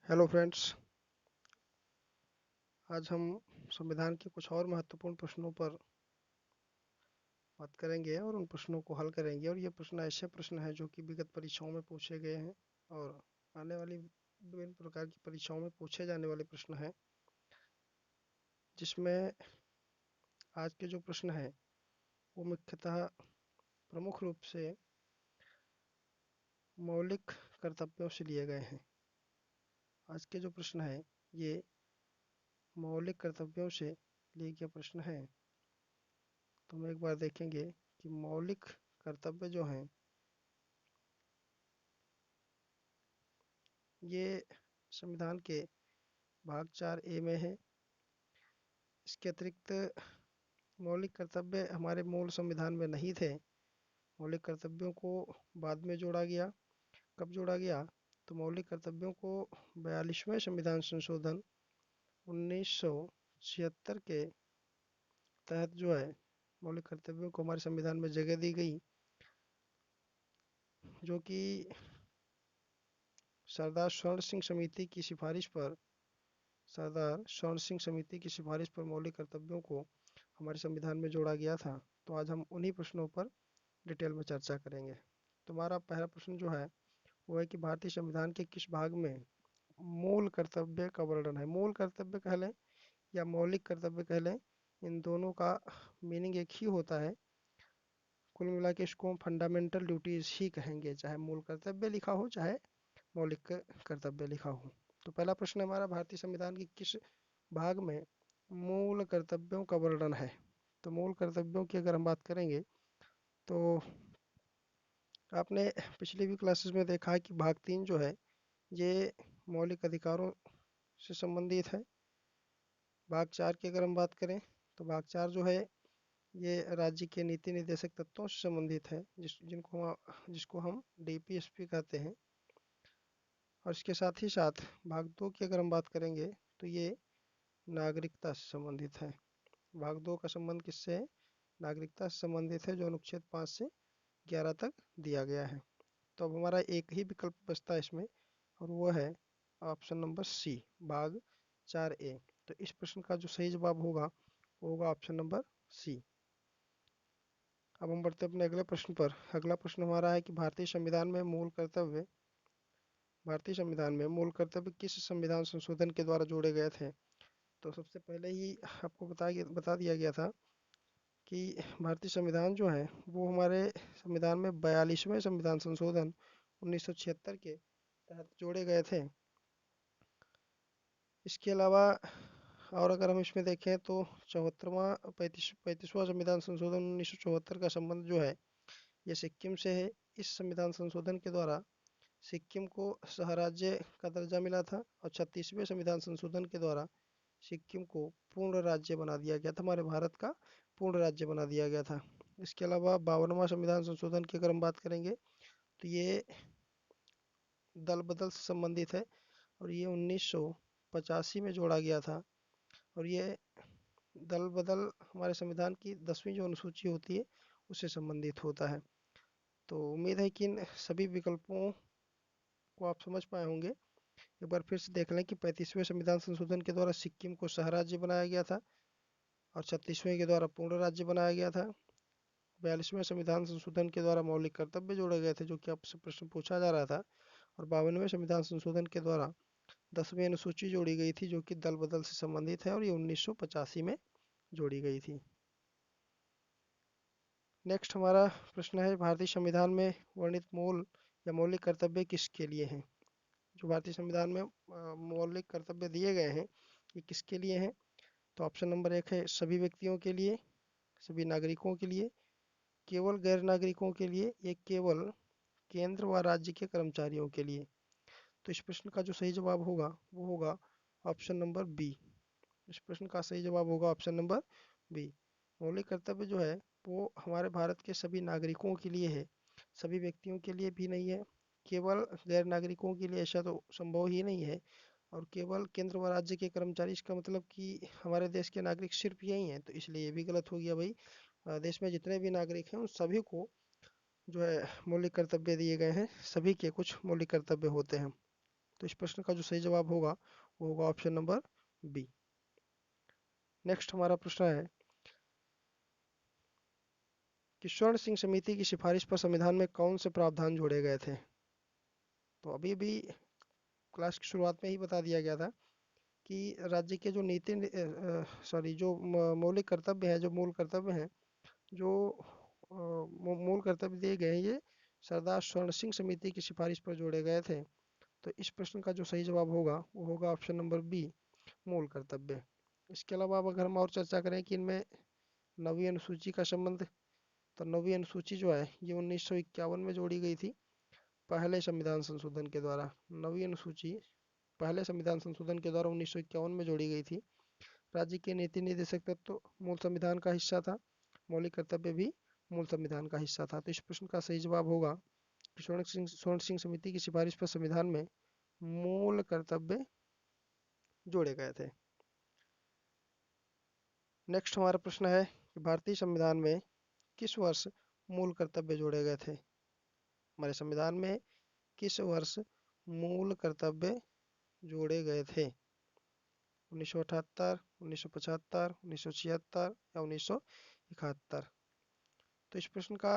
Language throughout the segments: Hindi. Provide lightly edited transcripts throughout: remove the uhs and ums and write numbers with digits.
Hello friends. आज हम संविधान के कुछ और महत्वपूर्ण प्रश्नों पर बात करेंगे और उन प्रश्नों को हल करेंगे। और ये प्रश्न ऐसे प्रश्न हैं जो कि विगत परीक्षाओं में पूछे गए हैं और आने वाली विभिन्न प्रकार की परीक्षाओं में पूछे जाने वाले प्रश्न हैं, जिसमें आज के जो प्रश्न हैं वो मुख्यतः प्रमुख रूप से मौलिक कर्तव्यों से लिए गए हैं। आज के जो प्रश्न हैं ये मौलिक कर्तव्यों से लिए गए प्रश्न हैं। तो हम एक बार देखेंगे कि मौलिक कर्तव्य जो हैं ये संविधान के भाग 4A में है। इसके अतिरिक्त मौलिक कर्तव्य हमारे मूल संविधान में नहीं थे। मौलिक कर्तव्यों को बाद में जोड़ा गया। कब जोड़ा गया? तो मौलिक कर्तव्यों को 42वें संविधान संशोधन 1976 के तहत जो है मौलिक कर्तव्यों को हमारे संविधान में जगह दी गई, जो कि सरदार स्वर्ण सिंह समिति की सिफारिश पर मौलिक कर्तव्यों को हमारे संविधान में जोड़ा गया था। तो आज हम उन्हीं प्रश्नों पर डिटेल में चर्चा करेंगे। तो हमारा पहला प्रश्न जो है वो है कि भारतीय संविधान के किस भाग में मूल कर्तव्य का वर्णन है? मूल कर्तव्य कह लें या मौलिक कर्तव्य कह लें, इन दोनों का मीनिंग एक ही होता है। कुल मिला के इसको हम फंडामेंटल ड्यूटीज ही कहेंगे, चाहे मूल कर्तव्य लिखा हो चाहे मौलिक कर्तव्य लिखा हो। तो पहला प्रश्न हमारा, भारतीय संविधान की किस भाग में मूल कर्तव्यों का वर्णन है? तो मूल कर्तव्यों की अगर हम बात करेंगे तो आपने पिछली भी क्लासेस में देखा है कि भाग 3 जो है ये मौलिक अधिकारों से संबंधित है। भाग 4 की अगर हम बात करें तो भाग 4 जो है ये राज्य के नीति निर्देशक तत्वों से संबंधित है, जिसको हम डीपीएसपी कहते हैं। और इसके साथ ही साथ भाग 2 की अगर हम बात करेंगे तो ये नागरिकता से संबंधित है। भाग 2 का संबंध किससे है? नागरिकता से संबंधित है, जो अनुच्छेद 5 से 11 तक दिया गया है। तो अब हमारा एक ही विकल्प बचता है इसमें, और वो है ऑप्शन नंबर सी, भाग 4A। तो इस प्रश्न का जो सही जवाब होगा वो होगा ऑप्शन नंबर सी। अब हम बढ़ते अपने अगले प्रश्न पर। अगला प्रश्न हमारा है कि भारतीय संविधान में मूल कर्तव्य किस संविधान संशोधन के द्वारा जोड़े गए थे? तो सबसे पहले ही आपको बता दिया गया था कि भारतीय संविधान जो है वो हमारे संविधान में 42वें संविधान संशोधन 1976 के तहत जोड़े गए थे। इसके अलावा और अगर हम इसमें देखें तो 35वां संविधान संशोधन 1974 का संबंध जो है ये सिक्किम से है। इस संविधान संशोधन के द्वारा सिक्किम को सहराज्य का दर्जा मिला था और 36वें संविधान संशोधन के द्वारा सिक्किम को पूर्ण राज्य बना दिया गया था, हमारे भारत का पूर्ण राज्य बना दिया गया था। इसके अलावा 52वां संविधान संशोधन की अगर हम बात करेंगे तो ये दल बदल से संबंधित है और ये 1985 में जोड़ा गया था। और ये दल बदल हमारे संविधान की 10वीं जो अनुसूची होती है उससे संबंधित होता है। तो उम्मीद है कि इन सभी विकल्पों को आप समझ पाए होंगे। एक बार फिर से देख लें कि 35वें संविधान संशोधन के द्वारा सिक्किम को सह राज्य बनाया गया था और 36वें के द्वारा पूर्ण राज्य बनाया गया था। 42वें संविधान संशोधन के द्वारा मौलिक कर्तव्य जोड़े गए थे, जो कि आपसे प्रश्न पूछा जा रहा था। और 52वें संविधान संशोधन के द्वारा 10वीं अनुसूची जोड़ी गई थी, जो कि दल बदल से संबंधित है और ये 1985 में जोड़ी गई थी। नेक्स्ट हमारा प्रश्न है, भारतीय संविधान में वर्णित मूल या मौलिक कर्तव्य किसके लिए हैं? जो भारतीय संविधान में मौलिक कर्तव्य दिए गए हैं ये किसके लिए हैं? तो ऑप्शन नंबर 1 है सभी व्यक्तियों के लिए, सभी नागरिकों के लिए, केवल गैर नागरिकों के लिए, या केवल केंद्र व राज्य के कर्मचारियों के लिए। तो इस प्रश्न का जो सही जवाब होगा वो होगा ऑप्शन नंबर बी। इस प्रश्न का सही जवाब होगा ऑप्शन नंबर बी। मौलिक कर्तव्य जो है वो हमारे भारत के सभी नागरिकों के लिए है, सभी व्यक्तियों के लिए भी नहीं है। केवल गैर नागरिकों के लिए ऐसा तो संभव ही नहीं है। और केवल केंद्र व राज्य के कर्मचारी, इसका मतलब कि हमारे देश के नागरिक सिर्फ यही हैं, तो इसलिए ये भी गलत हो गया भाई। देश में जितने भी नागरिक हैं उन सभी को जो है मौलिक कर्तव्य दिए गए हैं, सभी के कुछ मौलिक कर्तव्य होते हैं। तो इस प्रश्न का जो सही जवाब होगा वो होगा ऑप्शन नंबर बी। नेक्स्ट हमारा प्रश्न है कि स्वर्ण सिंह समिति की सिफारिश पर संविधान में कौन से प्रावधान जोड़े गए थे। तो अभी अभी क्लास की शुरुआत में ही बता दिया गया था कि राज्य के जो जो मौलिक कर्तव्य हैं, जो मूल कर्तव्य हैं, जो मूल कर्तव्य दिए गए हैं, ये सरदार स्वर्ण सिंह समिति की सिफारिश पर जोड़े गए थे। तो इस प्रश्न का जो सही जवाब होगा वो होगा ऑप्शन नंबर बी, मूल कर्तव्य। इसके अलावा अब अगर हम और चर्चा करें कि इनमें नवीं अनुसूची का संबंध, तो नवीं अनुसूची जो है ये 1951 में जोड़ी गई थी पहले संविधान संशोधन के द्वारा। नवीं अनुसूची पहले संविधान संशोधन के द्वारा 1951 में जोड़ी गई थी। राज्य के नीति निर्देशक तत्व मूल संविधान का हिस्सा था, मौलिक कर्तव्य भी मूल संविधान का हिस्सा था। तो इस प्रश्न का सही जवाब होगा कि स्वर्ण सिंह समिति की सिफारिश पर संविधान में मूल कर्तव्य जोड़े गए थे। नेक्स्ट हमारा प्रश्न है कि भारतीय संविधान में किस वर्ष मूल कर्तव्य जोड़े गए थे। हमारे संविधान में किस वर्ष मूल कर्तव्य जोड़े गए थे। 1978, 1975, 1976 या 1971। तो इस प्रश्न का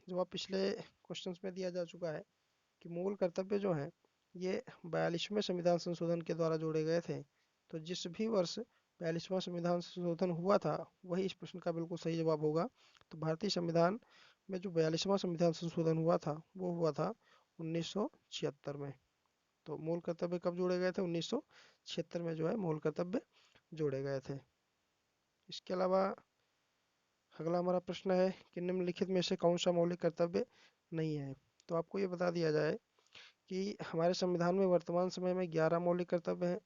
जवाब पिछले क्वेश्चंस में दिया जा चुका है कि मूल कर्तव्य जो हैं ये 42वें संविधान संशोधन के द्वारा जोड़े गए थे। तो जिस भी वर्ष 42वां संविधान संशोधन हुआ था वही इस प्रश्न का बिल्कुल सही जवाब होगा। तो भारतीय संविधान में जो 42वां संविधान संशोधन हुआ था वो हुआ था 1976 में। तो मूल कर्तव्य कब जोड़े गए थे, 1976 में जो है मूल कर्तव्य जोड़े गए थे। इसके अलावा अगला हमारा प्रश्न है कि निम्नलिखित में से कौन सा मौलिक कर्तव्य नहीं है। तो आपको ये बता दिया जाए कि हमारे संविधान में वर्तमान समय में 11 मौलिक कर्तव्य हैं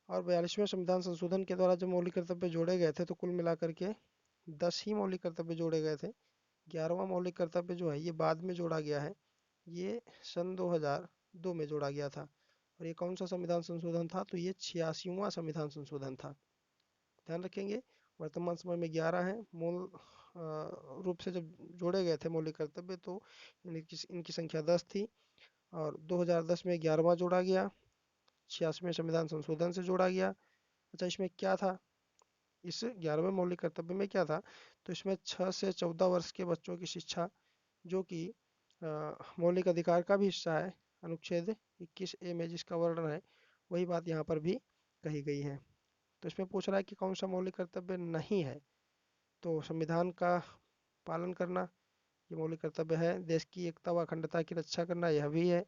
और 42वें संविधान संशोधन के द्वारा जो मौलिक कर्तव्य जोड़े गए थे तो कुल मिलाकर के 10 ही मौलिक कर्तव्य जोड़े गए थे। 11वां मौलिक कर्तव्य जो है ये बाद में जोड़ा गया है, ये सन 2002 में जोड़ा गया था। और ये कौन सा संविधान संशोधन था, तो ये 86वां संविधान संशोधन था। ध्यान रखेंगे वर्तमान समय में 11 हैं मूल रूप से जब जोड़े गए थे मौलिक कर्तव्य तो इनकी संख्या 10 थी और 2010 में 11वां जोड़ा गया, 86वें संविधान संशोधन से जोड़ा गया। अच्छा इसमें क्या था, इस 11वें मौलिक कर्तव्य में क्या था, तो इसमें 6 से 14 वर्ष के बच्चों की शिक्षा जो कि मौलिक अधिकार का भी हिस्सा है, अनुच्छेद 21A में जिसका वर्णन है वही बात यहाँ पर भी कही गई है। तो इसमें पूछ रहा है कि कौन सा मौलिक कर्तव्य नहीं है, तो संविधान का पालन करना ये मौलिक कर्तव्य है, देश की एकता व अखंडता की रक्षा करना यह भी है,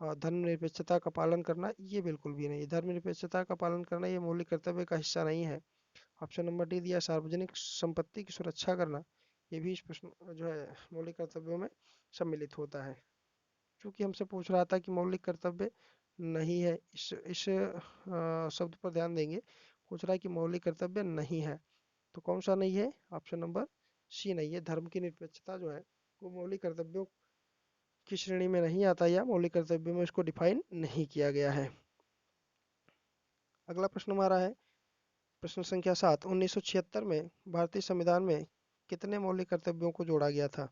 और धर्मनिरपेक्षता का पालन करना ये बिल्कुल भी नहीं। धर्मनिरपेक्षता का पालन करना ये मौलिक कर्तव्य का हिस्सा नहीं है। ऑप्शन नंबर डी दिया सार्वजनिक संपत्ति की सुरक्षा करना, ये भी इस प्रश्न जो है मौलिक कर्तव्यों में सम्मिलित होता है। चूंकि हमसे पूछ रहा था कि मौलिक कर्तव्य नहीं है, इस शब्द पर ध्यान देंगे। पूछ रहा है कि मौलिक कर्तव्य नहीं है तो कौन सा नहीं है, ऑप्शन नंबर सी नहीं है। धर्म की निरपेक्षता जो है वो मौलिक कर्तव्यों की श्रेणी में नहीं आता या मौलिक कर्तव्यों में इसको डिफाइन नहीं किया गया है। अगला प्रश्न हमारा है प्रश्न संख्या 7, 1976 में भारतीय संविधान में कितने मौलिक कर्तव्यों को जोड़ा गया था।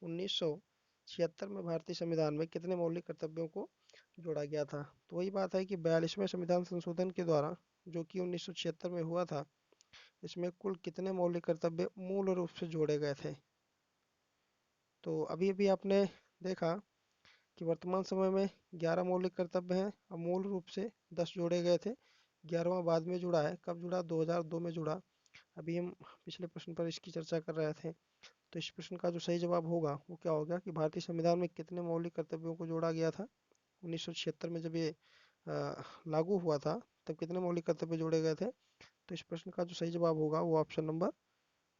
1976 में भारतीय संविधान में कितने मौलिक कर्तव्यों को जोड़ा गया था। तो वही बात है कि 42वें संविधान संशोधन के द्वारा जो कि 1976 में हुआ था, इसमें कुल कितने मौलिक कर्तव्य मूल रूप से जोड़े गए थे। तो अभी अभी आपने देखा कि वर्तमान समय में 11 मौलिक कर्तव्य हैं और मूल रूप से 10 जोड़े गए थे। 11वां बाद में जुड़ा है, कब जुड़ा, 2002 में जुड़ा। अभी हम पिछले प्रश्न पर इसकी चर्चा कर रहे थे। तो इस प्रश्न का जो सही जवाब होगा वो क्या होगा कि भारतीय संविधान में कितने मौलिक कर्तव्यों को जोड़ा गया था। 1976 में जब ये लागू हुआ था तब कितने मौलिक कर्तव्य जोड़े गए थे। तो इस प्रश्न का जो सही जवाब होगा वो ऑप्शन नंबर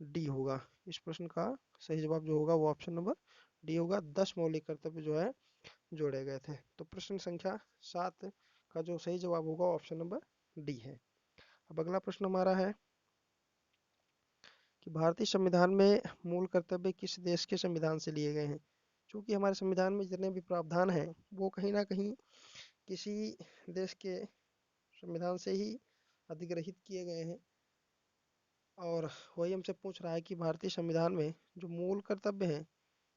डी होगा। इस प्रश्न का सही जवाब जो होगा वो ऑप्शन नंबर डी होगा। 10 मौलिक कर्तव्य जो है जोड़े गए थे। तो प्रश्न संख्या 7 का जो सही जवाब होगा ऑप्शन नंबर डी है। अब अगला प्रश्न हमारा है कि भारतीय संविधान में मूल कर्तव्य किस देश के संविधान से लिए गए हैं। क्योंकि हमारे संविधान में जितने भी प्रावधान हैं वो कहीं ना कहीं किसी देश के संविधान से ही अधिग्रहित किए गए हैं और वही हमसे पूछ रहा है कि भारतीय संविधान में जो मूल कर्तव्य हैं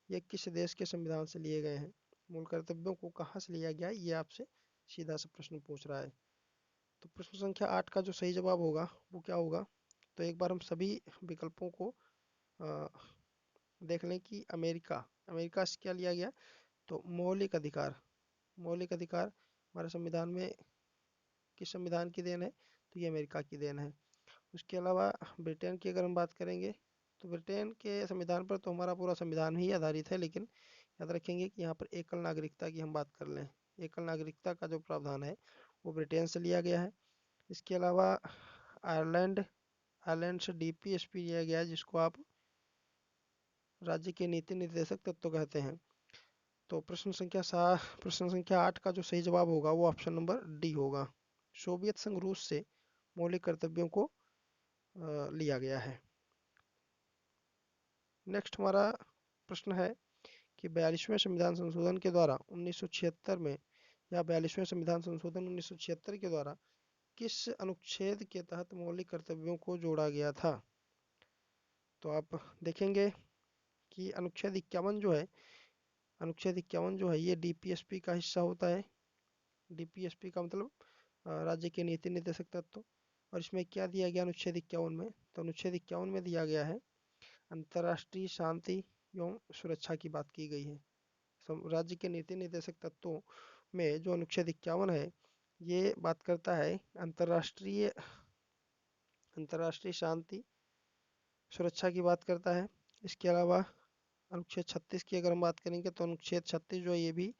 ये किस देश के संविधान से लिए गए हैं। मूल कर्तव्यों को कहाँ से लिया गया है, ये आपसे सीधा सा प्रश्न पूछ रहा है। तो प्रश्न संख्या 8 का जो सही जवाब होगा वो क्या होगा? तो एक बार हम सभी विकल्पों को अ, देख लें कि अमेरिका अमेरिका से क्या लिया गया। तो मौलिक अधिकार हमारे संविधान में किस संविधान की देन है? तो ये अमेरिका की देन है। उसके अलावा ब्रिटेन की अगर हम बात करेंगे तो ब्रिटेन के संविधान पर तो हमारा पूरा संविधान ही आधारित है, लेकिन याद रखेंगे कि यहाँ पर एकल नागरिकता की हम बात कर लें। एकल नागरिकता का जो प्रावधान है वो ब्रिटेन से लिया गया है। इसके अलावा आयरलैंड आयरलैंड से डीपीएसपी लिया गया है, जिसको आप राज्य के नीति निर्देशक तत्व कहते हैं। तो प्रश्न संख्या 8 का जो सही जवाब होगा वो ऑप्शन नंबर डी होगा। सोवियत संघ रूस से मौलिक कर्तव्यों को लिया गया है। नेक्स्ट हमारा प्रश्न है कि 42वें संविधान संशोधन के द्वारा 1976 में या 42वें संविधान संशोधन 1976 के द्वारा किस अनुच्छेद के तहत मौलिक कर्तव्यों को जोड़ा गया था? तो आप देखेंगे कि अनुच्छेद 51 जो है ये डीपीएसपी का हिस्सा होता है। डीपीएसपी का मतलब राज्य के नीति निर्देशक तत्व। और इसमें क्या दिया गया अनुच्छेद 51 में? तो अनुच्छेद 51 में दिया गया है अंतर्राष्ट्रीय शांति एवं सुरक्षा की बात की गई है। राज्य के नीति निर्देशक तत्वों में जो अनुच्छेद 51 है ये बात करता है अंतर्राष्ट्रीय शांति सुरक्षा की बात करता है। इसके अलावा अनुच्छेद 36 की अगर हम बात करेंगे तो अनुच्छेद 36 जो है ये भी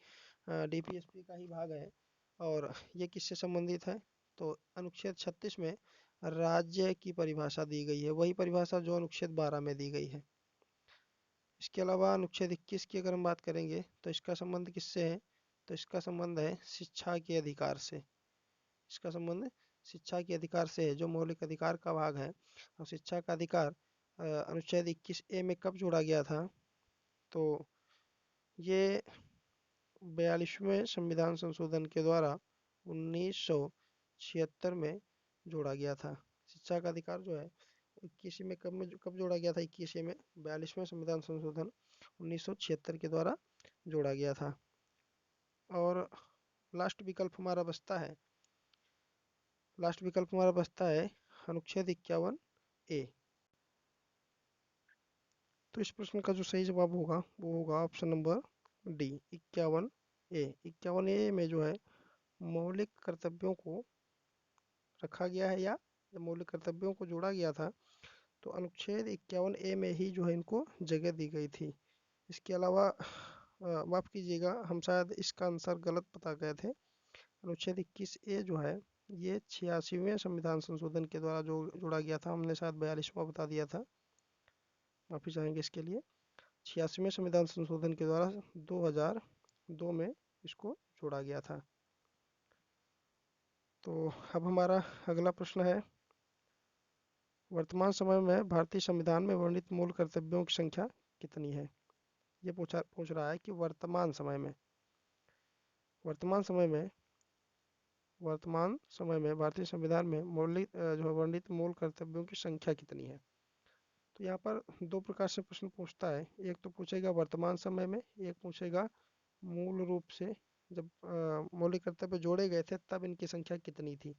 डीपीएसपी का ही भाग है। और ये किससे संबंधित है? तो अनुच्छेद 36 में राज्य की परिभाषा दी गई है, वही परिभाषा जो अनुच्छेद 12 में दी गई है। इसके अलावा अनुच्छेद 21 की अगर हम बात करेंगे तो इसका संबंध किससे है? तो इसका संबंध है शिक्षा के अधिकार से। इसका संबंध शिक्षा के अधिकार से है, जो मौलिक अधिकार का भाग है। और शिक्षा का अधिकार अनुच्छेद 21A में कब जोड़ा गया था? तो ये 42वें संविधान संशोधन के द्वारा 1976 में जोड़ा गया था। शिक्षा का अधिकार जो है 21 में कब जोड़ा गया था? 21 में 42वें संविधान संशोधन 1976 के द्वारा जोड़ा गया था। और लास्ट विकल्प हमारा बचता है अनुच्छेद 51A। तो इस प्रश्न का जो सही जवाब होगा वो होगा option number D, 51A। 51A में जो है मौलिक कर्तव्यों को रखा गया है, या जब मौलिक कर्तव्यों को जोड़ा गया था तो अनुच्छेद 51A में ही जो है इनको जगह दी गई थी। इसके अलावा माफ़ कीजिएगा, हम शायद इसका आंसर गलत बता गए थे। अनुच्छेद 21A जो है ये 86वें संविधान संशोधन के द्वारा जो जोड़ा गया था, हमने शायद 42वां बता दिया था, माफ़ी चाहेंगे इसके लिए। 86वें संविधान संशोधन के द्वारा 2002 में इसको जोड़ा गया था। तो अब हमारा अगला प्रश्न है, वर्तमान समय में भारतीय संविधान में वर्णित मूल कर्तव्यों की संख्या कितनी है? ये पूछ रहा है कि वर्तमान समय में भारतीय संविधान में जो वर्णित मूल कर्तव्यों की संख्या कितनी है? तो यहाँ पर दो प्रकार से प्रश्न पूछता है। एक तो पूछेगा वर्तमान समय में, एक पूछेगा मूल रूप से जब मौलिक कर्तव्य जोड़े गए थे तब इनकी संख्या कितनी थी।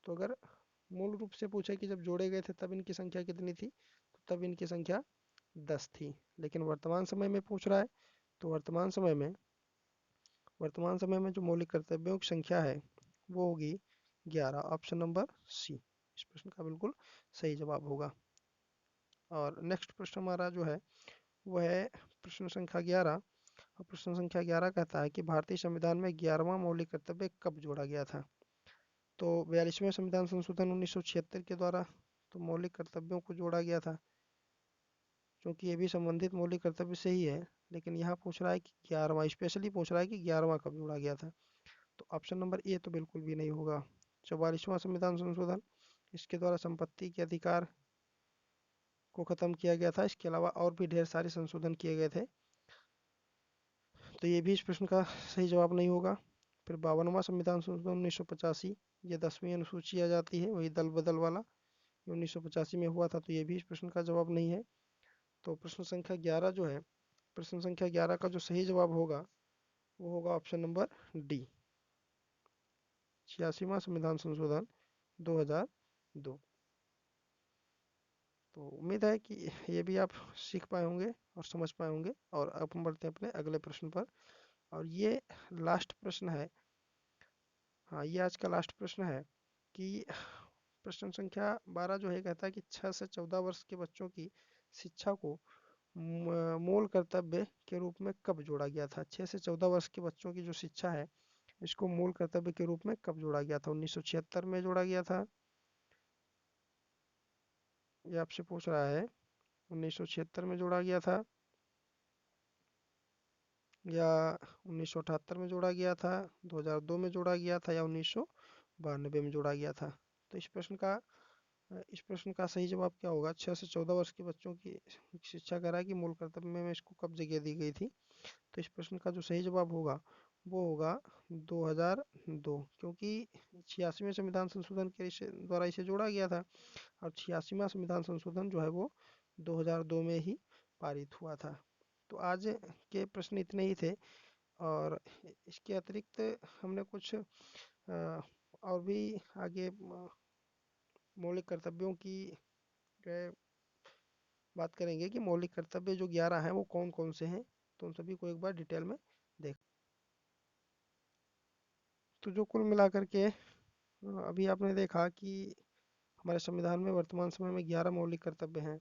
तो अगर मूल रूप से पूछे कि जब जोड़े गए थे तब इनकी संख्या कितनी थी, तो तब इनकी संख्या 10 थी। लेकिन वर्तमान समय में पूछ रहा है तो वर्तमान समय में जो मौलिक कर्तव्यों की संख्या है वो होगी 11। ऑप्शन नंबर सी इस प्रश्न का बिल्कुल सही जवाब होगा। और नेक्स्ट प्रश्न हमारा जो है वो है प्रश्न संख्या 11। और प्रश्न संख्या 11 कहता है कि भारतीय संविधान में 11वां मौलिक कर्तव्य कब जोड़ा गया था? तो 42वें संविधान संशोधन 1976 के द्वारा तो मौलिक कर्तव्यों को जोड़ा गया था, क्योंकि ये भी संबंधित मौलिक कर्तव्य से ही है। लेकिन यहाँ पूछ रहा है कि 11वां, स्पेशली पूछ रहा है कि 11वां कब जोड़ा गया था। तो ऑप्शन नंबर ए तो बिल्कुल भी नहीं होगा। 44वां संविधान संशोधन, इसके द्वारा संपत्ति के अधिकार को खत्म किया गया था। इसके अलावा और भी ढेर सारे संशोधन किए गए थे, तो ये भी इस प्रश्न का सही जवाब नहीं होगा। फिर 52वां संविधान संशोधन 1985, ये 10वीं अनुसूची आ जाती है, वही दल बदल वाला, 1985 में हुआ था, तो ये भी इस प्रश्न का जवाब नहीं है। तो प्रश्न संख्या 11 का जो सही जवाब होगा वो होगा ऑप्शन नंबर डी, 86वां संविधान संशोधन 2002। तो उम्मीद है कि ये भी आप सीख पाए होंगे और समझ पाए होंगे। और अब हम बढ़ते हैं अपने अगले प्रश्न पर, और ये लास्ट प्रश्न है। हाँ, ये आज का लास्ट प्रश्न है कि प्रश्न संख्या 12 जो है कहता है कि 6 से 14 वर्ष के बच्चों की शिक्षा को मूल कर्तव्य के रूप में कब जोड़ा गया था। 6 से 14 वर्ष के बच्चों की जो शिक्षा है, इसको मूल कर्तव्य के रूप में कब जोड़ा गया था। 1976 में जोड़ा गया था, ये आपसे पूछ रहा है। 1976 में जोड़ा गया था, या 1978 में जोड़ा गया था, 2002 में जोड़ा गया था, या 1992 में जोड़ा गया था। तो इस प्रश्न का सही जवाब क्या होगा। 6 से 14 वर्ष के बच्चों की शिक्षा करा कि मूल कर्तव्य में इसको कब जगह दी गई थी। तो इस प्रश्न का जो सही जवाब होगा वो होगा 2002, क्योंकि 86वें संविधान संशोधन के द्वारा इसे जोड़ा गया था। और 86वां संविधान संशोधन जो है वो 2002 में ही पारित हुआ था। तो आज के प्रश्न इतने ही थे, और इसके अतिरिक्त हमने कुछ और भी आगे मौलिक कर्तव्यों की बात करेंगे कि मौलिक कर्तव्य जो 11 हैं वो कौन कौन से हैं। तो उन सभी को एक बार डिटेल में देख। तो जो कुल मिलाकर के अभी आपने देखा कि हमारे संविधान में वर्तमान समय में 11 मौलिक कर्तव्य हैं।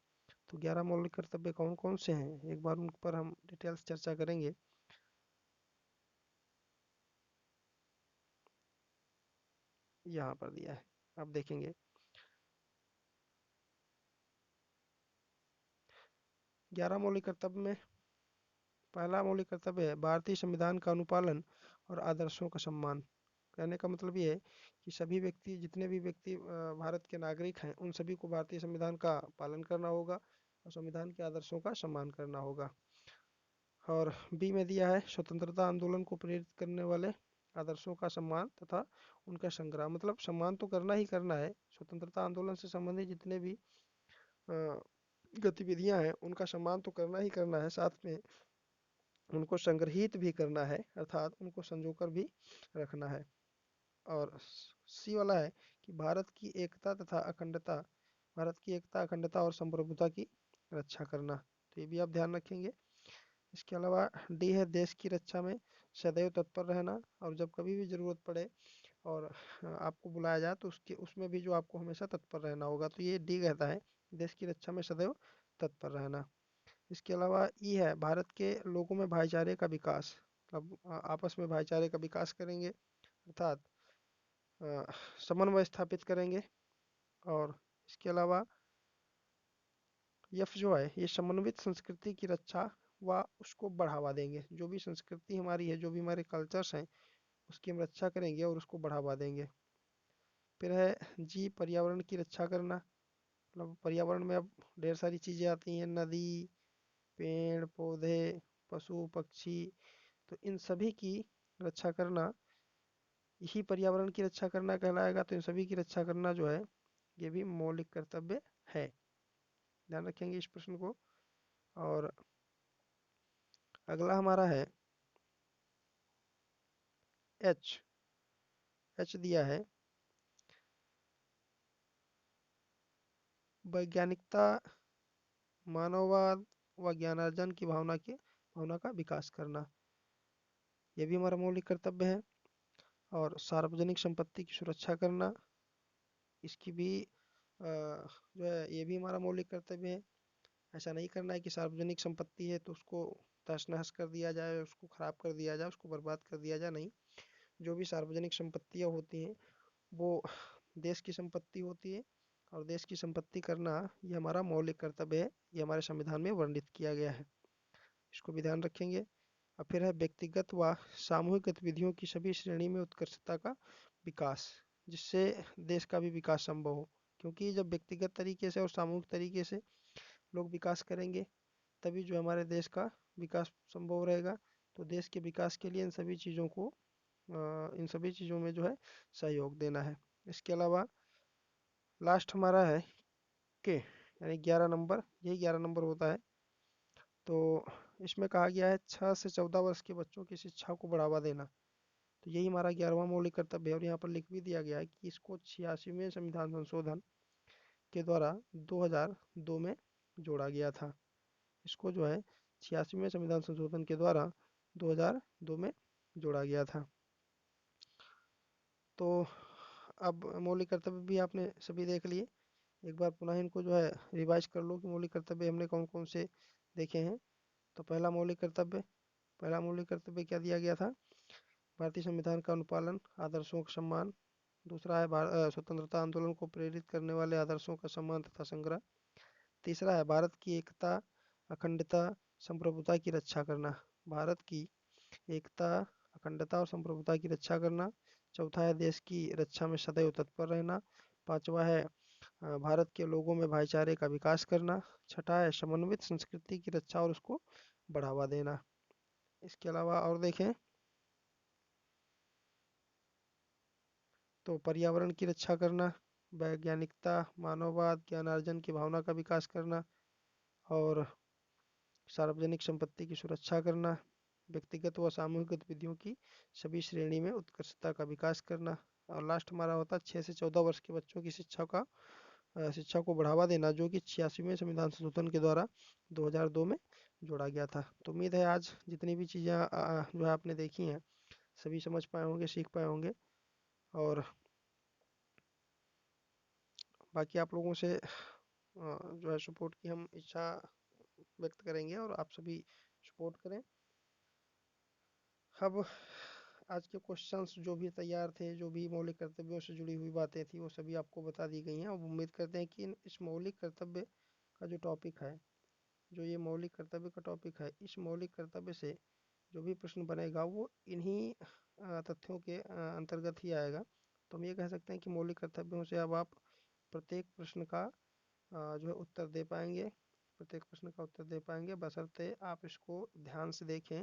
तो 11 मौलिक कर्तव्य कौन कौन से हैं, एक बार उन पर हम डिटेल से चर्चा करेंगे। यहाँ पर दिया है, आप देखेंगे। 11 मौलिक कर्तव्य में पहला मौलिक कर्तव्य है भारतीय संविधान का अनुपालन और आदर्शों का सम्मान। कहने का मतलब ये है कि सभी व्यक्ति, जितने भी व्यक्ति भारत के नागरिक हैं, उन सभी को भारतीय संविधान का पालन करना होगा और संविधान के आदर्शों का सम्मान करना होगा। और बी में दिया है स्वतंत्रता आंदोलन को प्रेरित करने वाले आदर्शों का सम्मान तथा उनका संग्राम। मतलब सम्मान तो करना ही करना है, स्वतंत्रता आंदोलन से संबंधित जितने भी गतिविधियां हैं उनका सम्मान तो करना ही करना है, साथ में उनको संग्रहित भी करना है, अर्थात उनको संजोकर भी रखना है। और सी वाला है कि भारत की एकता अखंडता और संप्रभुता की रक्षा करना। तो ये भी आप ध्यान रखेंगे। इसके अलावा डी है देश की रक्षा में सदैव तत्पर रहना, और जब कभी भी जरूरत पड़े और आपको बुलाया जाए तो उसमें भी जो आपको हमेशा तत्पर रहना होगा। तो ये डी कहता है देश की रक्षा में सदैव तत्पर रहना। इसके अलावा ई है भारत के लोगों में भाईचारे का विकास, मतलब आपस में भाईचारे का विकास करेंगे, अर्थात समन्वय स्थापित करेंगे। और इसके अलावा यफ जो है ये समन्वित संस्कृति की रक्षा व उसको बढ़ावा देंगे। जो भी संस्कृति हमारी है, जो भी हमारे कल्चर्स हैं, उसकी हम रक्षा करेंगे और उसको बढ़ावा देंगे। फिर है जी पर्यावरण की रक्षा करना, मतलब पर्यावरण में अब ढेर सारी चीज़ें आती हैं, नदी, पेड़ पौधे, पशु पक्षी, तो इन सभी की रक्षा करना, यही पर्यावरण की रक्षा करना कहलाएगा। तो इन सभी की रक्षा करना जो है ये भी मौलिक कर्तव्य है, ध्यान रखेंगे इस प्रश्न को। और अगला हमारा है एच। एच दिया है वैज्ञानिकता, मानववाद व ज्ञानार्जन की भावना का विकास करना, ये भी हमारा मौलिक कर्तव्य है। और सार्वजनिक संपत्ति की सुरक्षा करना, इसकी भी जो है ये भी हमारा मौलिक कर्तव्य है। ऐसा नहीं करना है कि सार्वजनिक संपत्ति है तो उसको तहस नहस कर दिया जाए, उसको खराब कर दिया जाए, उसको बर्बाद कर दिया जाए, नहीं। जो भी सार्वजनिक संपत्तियां होती हैं वो देश की संपत्ति होती है, और देश की संपत्ति करना ये हमारा मौलिक कर्तव्य है, ये हमारे संविधान में वर्णित किया गया है, इसको भी ध्यान रखेंगे। और फिर है व्यक्तिगत व सामूहिक गतिविधियों की सभी श्रेणी में उत्कृष्टता का विकास, जिससे देश का भी विकास संभव हो। क्योंकि जब व्यक्तिगत तरीके से और सामूहिक तरीके से लोग विकास करेंगे तभी जो हमारे देश का विकास संभव रहेगा। तो देश के विकास के लिए इन सभी चीज़ों में जो है सहयोग देना है। इसके अलावा लास्ट हमारा है के, यानी 11 नंबर, यही 11 नंबर होता है। तो इसमें कहा गया है 6 से 14 वर्ष के बच्चों की शिक्षा को बढ़ावा देना। तो यही हमारा 11वां मौलिक कर्तव्य है और यहाँ पर लिख भी दिया गया है कि इसको 86वें संविधान संशोधन के द्वारा 2002 में जोड़ा गया था। इसको जो है 86वें संविधान संशोधन के द्वारा 2002 में जोड़ा गया था। तो अब मौलिक कर्तव्य भी आपने सभी देख लिए। एक बार पुनः इनको जो है रिवाइज कर लो कि मौलिक कर्तव्य हमने कौन कौन से देखे हैं। तो पहला मौलिक कर्तव्य क्या दिया गया था? भारतीय संविधान का अनुपालन, आदर्शों का सम्मान। दूसरा है स्वतंत्रता आंदोलन को प्रेरित करने वाले आदर्शों का सम्मान तथा संग्रह। तीसरा है भारत की एकता, अखंडता, संप्रभुता की रक्षा करना। भारत की एकता, अखंडता और संप्रभुता की रक्षा करना। चौथा है देश की रक्षा में सदैव तत्पर रहना। पांचवा है भारत के लोगों में भाईचारे का विकास करना। छठा है समन्वित संस्कृति की रक्षा और उसको बढ़ावा देना। इसके अलावा और देखें तो पर्यावरण की रक्षा करना, वैज्ञानिकता, मानववाद, ज्ञानार्जन की भावना का विकास करना और सार्वजनिक संपत्ति की सुरक्षा करना, व्यक्तिगत व सामूहिक गतिविधियों की सभी श्रेणी में उत्कृष्टता का विकास करना। और लास्ट हमारा होता है 6 से 14 वर्ष के बच्चों की शिक्षा को बढ़ावा देना, जो कि 86वें संविधान संशोधन के द्वारा 2002 में जोड़ा गया था। तो उम्मीद है आज जितनी भी चीज़ें जो है आपने देखी हैं सभी समझ पाए होंगे, सीख पाए होंगे। और बाकी आप लोगों से जो है सपोर्ट की हम इच्छा व्यक्त करेंगे और आप सभी सपोर्ट करें। अब आज के क्वेश्चंस जो भी तैयार थे, जो भी मौलिक कर्तव्यों से जुड़ी हुई बातें थी, वो सभी आपको बता दी गई हैं। अब उम्मीद करते हैं कि इस मौलिक कर्तव्य का जो टॉपिक है, जो ये मौलिक कर्तव्य का टॉपिक है, इस मौलिक कर्तव्य से जो भी प्रश्न बनेगा वो इन्हीं तथ्यों के अंतर्गत ही आएगा। तो हम ये कह सकते हैं कि मौलिक कर्तव्यों से अब आप प्रत्येक प्रश्न का जो है उत्तर दे पाएंगे, प्रत्येक प्रश्न का उत्तर दे पाएंगे, बशर्ते आप इसको ध्यान से देखें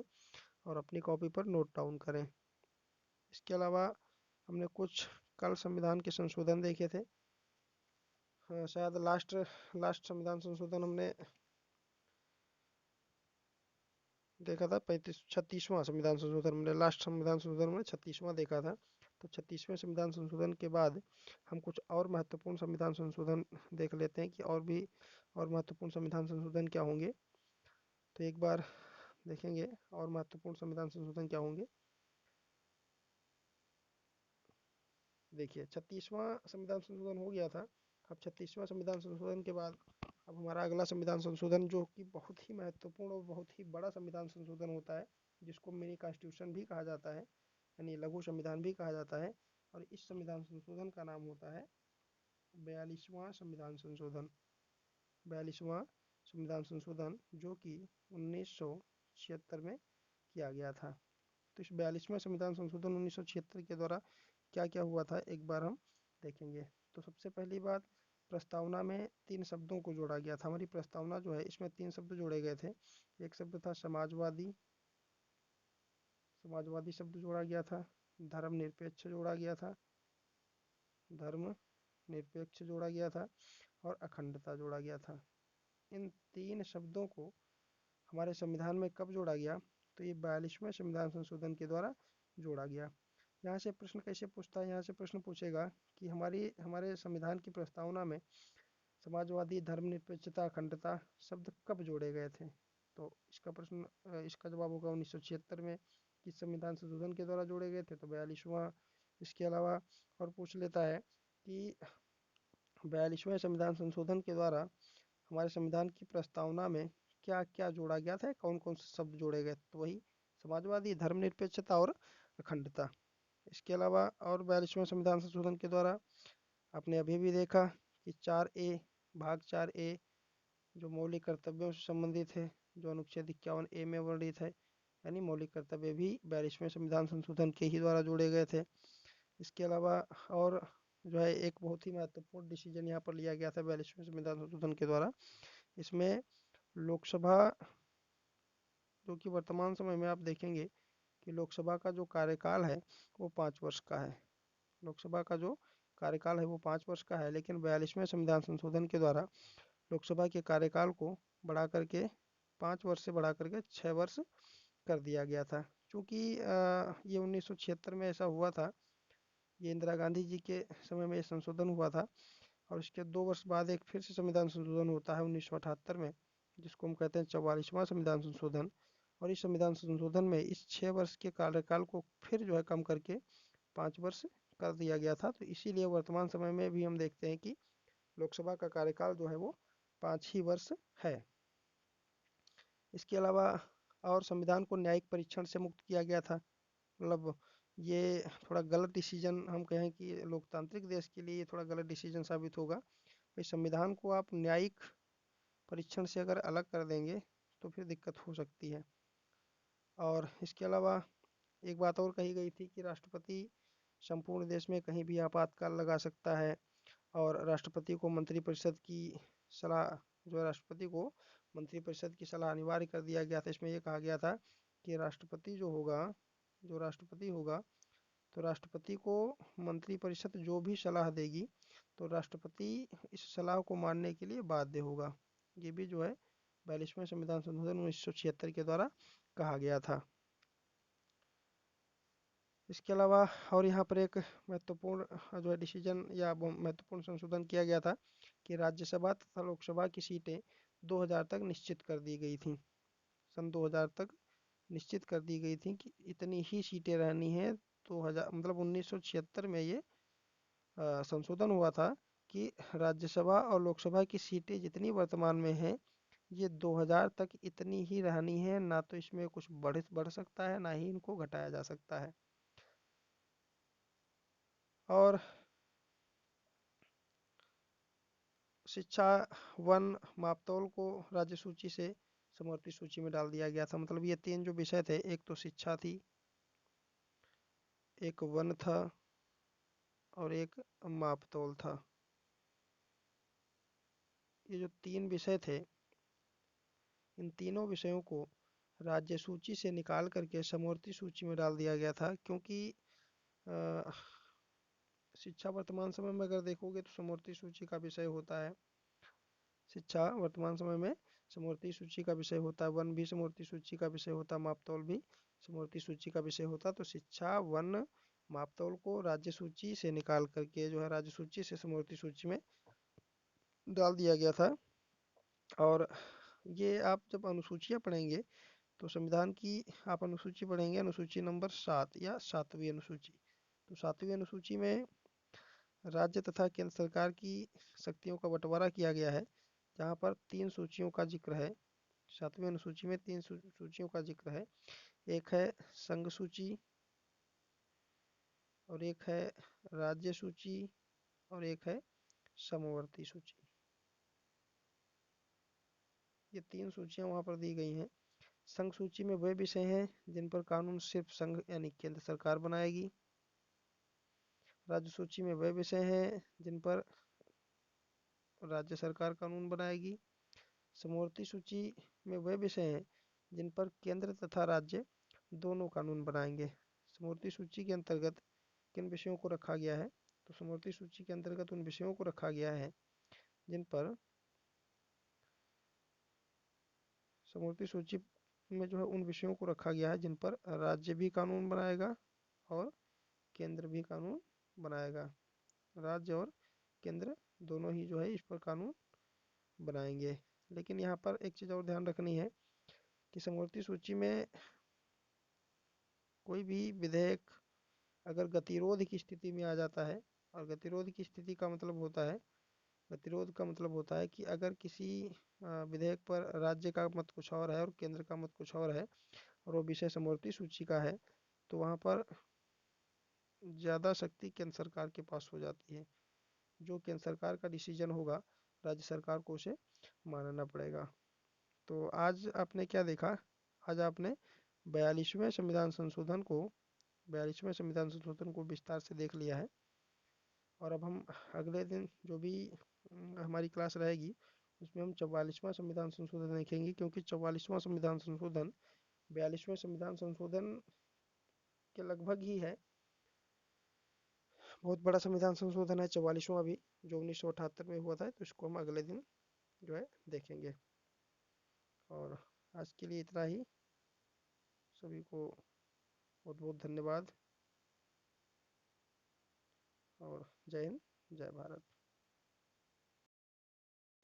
और अपनी कॉपी पर नोट डाउन करें। इसके अलावा हमने कुछ कल संविधान के संशोधन देखे थे। शायद लास्ट संविधान संशोधन हमने देखा था 36वां संविधान संशोधन, हमने लास्ट संविधान संशोधन में 36वां देखा था। तो 36वें संविधान संशोधन के बाद हम कुछ और महत्वपूर्ण संविधान संशोधन देख लेते हैं कि और महत्वपूर्ण संविधान संशोधन क्या होंगे। तो एक बार देखेंगे और महत्वपूर्ण संविधान संशोधन क्या होंगे। देखिए 36वां संविधान संशोधन हो गया था। अब 36वां संविधान संशोधन के बाद अब हमारा अगला संविधान संशोधन, जो कि बहुत ही महत्वपूर्ण और बहुत ही बड़ा संविधान संशोधन होता है, जिसको मिनी कॉन्स्टिट्यूशन भी कहा जाता है, यानी लघु संविधान भी कहा जाता है। और इस संविधान संशोधन का नाम होता है 42वां संविधान संशोधन। 42वां संविधान संशोधन जो कि 1976 में किया गया था। तो इस 42वें संविधान संशोधन 1976 के द्वारा क्या क्या हुआ था एक बार हम देखेंगे। तो सबसे पहली बात, प्रस्तावना में 3 शब्दों को जोड़ा गया था। हमारी प्रस्तावना जो है इसमें 3 शब्द जोड़े गए थे। एक शब्द था समाजवादी, समाजवादी शब्द जोड़ा गया था। धर्मनिरपेक्ष जोड़ा गया था, धर्म निरपेक्ष जोड़ा गया था और अखंडता जोड़ा गया था। इन 3 शब्दों को हमारे संविधान में कब जोड़ा गया? तो ये 42वें संविधान संशोधन के द्वारा जोड़ा गया। यहाँ से प्रश्न कैसे पूछता है? यहाँ से प्रश्न पूछेगा कि हमारे संविधान की प्रस्तावना में समाजवादी, धर्मनिरपेक्षता, अखंडता शब्द कब जोड़े गए थे? तो इसका जवाब होगा 1976 में। किस संविधान संशोधन के द्वारा जोड़े गए थे? तो 42वां। इसके अलावा और पूछ लेता है कि 42वें संविधान संशोधन के द्वारा हमारे संविधान की प्रस्तावना में क्या क्या जोड़ा गया था, कौन कौन से शब्द जोड़े गए? तो वही समाजवादी, धर्मनिरपेक्षता और अखंडता। इसके अलावा और 42वें संविधान संशोधन के द्वारा आपने अभी भी देखा कि 4A, भाग 4A जो मौलिक कर्तव्यों से संबंधित है, जो अनुच्छेद 51A में वर्णित है, यानी मौलिक कर्तव्य भी 42वें संविधान संशोधन के ही द्वारा जोड़े गए थे। इसके अलावा और जो है एक बहुत ही महत्वपूर्ण डिसीजन यहाँ पर लिया गया था 42वें संविधान संशोधन के द्वारा। इसमें लोकसभा, जो कि वर्तमान समय में आप देखेंगे कि लोकसभा का जो कार्यकाल है वो 5 वर्ष का है। लोकसभा का जो कार्यकाल है वो 5 वर्ष का है, लेकिन 42वें संविधान संशोधन के द्वारा लोकसभा के कार्यकाल को बढ़ा करके 5 वर्ष से बढ़ा करके 6 वर्ष कर दिया गया था। चूँकि ये 1976 में ऐसा हुआ था, ये इंदिरा गांधी जी के समय में ये संशोधन हुआ था, और इसके 2 वर्ष बाद एक फिर से संविधान संशोधन होता है 1978 में, जिसको हम कहते हैं 44वां संविधान संशोधन। और इस संविधान संशोधन में इस 6 वर्ष के कार्यकाल को फिर जो है कम करके 5 वर्ष कर दिया गया था। तो इसीलिए वर्तमान समय में भी हम देखते हैं कि लोकसभा का कार्यकाल जो है वो 5 ही वर्ष है। इसके अलावा और संविधान को न्यायिक परीक्षण से मुक्त किया गया था। मतलब ये थोड़ा गलत डिसीजन, हम कहें कि लोकतांत्रिक देश के लिए ये थोड़ा गलत डिसीजन साबित होगा। इस संविधान को आप न्यायिक परीक्षण से अगर अलग कर देंगे तो फिर दिक्कत हो सकती है। और इसके अलावा एक बात और कही गई थी कि राष्ट्रपति संपूर्ण देश में कहीं भी आपातकाल लगा सकता है, और राष्ट्रपति को मंत्रिपरिषद की सलाह, जो है राष्ट्रपति को मंत्रिपरिषद की सलाह अनिवार्य कर दिया गया था। इसमें ये कहा गया था कि राष्ट्रपति जो राष्ट्रपति होगा, तो राष्ट्रपति को मंत्रिपरिषद जो भी सलाह देगी तो राष्ट्रपति इस सलाह को मानने के लिए बाध्य होगा। ये भी जो है 42वें संविधान संशोधन 1976 के द्वारा कहा गया था। इसके अलावा और यहाँ पर एक महत्वपूर्ण जो है डिसीजन या महत्वपूर्ण संशोधन किया गया था कि राज्यसभा तथा लोकसभा की सीटें 2000 तक निश्चित कर दी गई थी। सन 2000 तक निश्चित कर दी गई थी कि इतनी ही सीटें रहनी है। 2000 मतलब 1976 में ये संशोधन हुआ था कि राज्यसभा और लोकसभा की सीटें जितनी वर्तमान में हैं, ये 2000 तक इतनी ही रहनी है, ना तो इसमें कुछ बढ़ सकता है, ना ही इनको घटाया जा सकता है। और शिक्षा, वन, मापतौल को राज्य सूची से समवर्ती सूची में डाल दिया गया था। मतलब ये 3 जो विषय थे, एक तो शिक्षा थी, एक वन था, और एक मापतौल था। ये जो 3 विषय थे, इन तीनों विषयों को राज्य सूची से निकाल करके समवर्ती सूची में डाल दिया गया था। क्योंकि अ, शिक्षा वर्तमान समय में अगर देखोगे तो समवर्ती सूची का विषय होता है। शिक्षा वर्तमान समय में समवर्ती सूची का विषय होता है, वन भी समवर्ती सूची का विषय होता है, मापतौल भी समवर्ती सूची का विषय होता है। तो शिक्षा, वन, मापतौल को राज्य सूची से निकाल करके जो है राज्य सूची से समवर्ती सूची में डाल दिया गया था। और ये आप जब अनुसूचियाँ पढ़ेंगे तो संविधान की आप अनुसूची पढ़ेंगे, अनुसूची नंबर 7 या 7वीं अनुसूची। तो 7वीं अनुसूची में राज्य तथा केंद्र सरकार की शक्तियों का बंटवारा किया गया है, जहाँ पर 3 सूचियों का जिक्र है। 7वीं अनुसूची में 3 सूचियों का जिक्र है। एक है संघ सूची, और एक है राज्य सूची, और एक है समवर्ती सूची। ये 3 सूचियां वहाँ पर दी गई हैं। संघ सूची में वे विषय हैं जिन पर कानून सिर्फ संघ यानी केंद्र सरकार बनाएगी। राज्य सूची में वे विषय हैं जिन पर राज्य सरकार कानून बनाएगी। समवर्ती सूची में वे विषय हैं जिन पर केंद्र तथा राज्य दोनों कानून बनाएंगे। समवर्ती सूची के अंतर्गत किन विषयों को रखा गया है? तो समवर्ती सूची के अंतर्गत उन विषयों को रखा गया है जिन पर समवर्ती सूची में जो है उन विषयों को रखा गया है जिन पर राज्य भी कानून बनाएगा और केंद्र भी कानून बनाएगा। राज्य और केंद्र दोनों ही जो है इस पर कानून बनाएंगे। लेकिन यहाँ पर एक चीज़ और ध्यान रखनी है कि समवर्ती सूची में कोई भी विधेयक अगर गतिरोध की स्थिति में आ जाता है, और गतिरोध की स्थिति का मतलब होता है, गतिरोध का मतलब होता है कि अगर किसी विधेयक पर राज्य का मत कुछ और है और केंद्र का मत कुछ और है, और वो विषय समवर्ती सूची का है, तो वहाँ पर ज़्यादा शक्ति केंद्र सरकार के पास हो जाती है। जो केंद्र सरकार का डिसीजन होगा, राज्य सरकार को उसे मानना पड़ेगा। तो आज आपने क्या देखा? आज आपने 42वें संविधान संशोधन को विस्तार से देख लिया है। और अब हम अगले दिन जो भी हमारी क्लास रहेगी उसमें हम 44वां संविधान संशोधन देखेंगे, क्योंकि 44वां संविधान संशोधन 42वें संविधान संशोधन के लगभग ही है। बहुत बड़ा संविधान संशोधन है 44वां भी, जो 1978 में हुआ था। तो इसको हम अगले दिन जो है देखेंगे। और आज के लिए इतना ही। सभी को बहुत बहुत धन्यवाद और जय हिंद, जय भारत।